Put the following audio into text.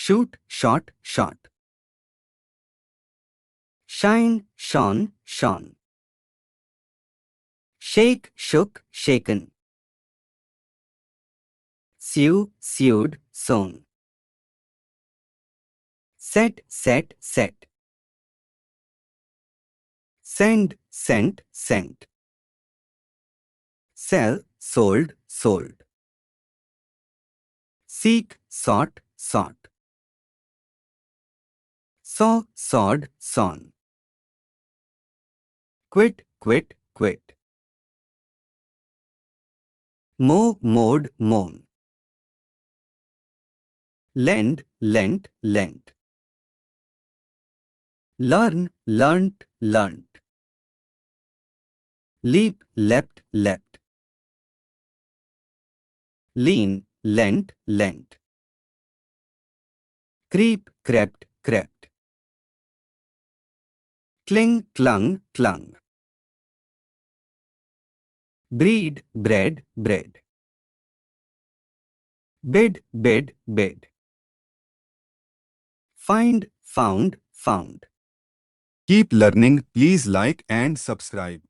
shoot, shot, shot. Shine, shone, shone. Shake, shook, shaken. Sew, sewed, sewn. Set, set, set. Send, sent, sent. Sell, sold, sold. Seek, sought, sought. Saw, sawed, sawn. Quit, quit, quit. Mow, mowed, mown. Lend, lent, lent. Learn, learnt, learnt. Leap, leapt, leapt. Lean, lent, lent. Creep, crept, crept. Cling, clung, clung. Breed, bred, bred. Bid, bid, bid. Find, found, found. Keep learning. Please like and subscribe.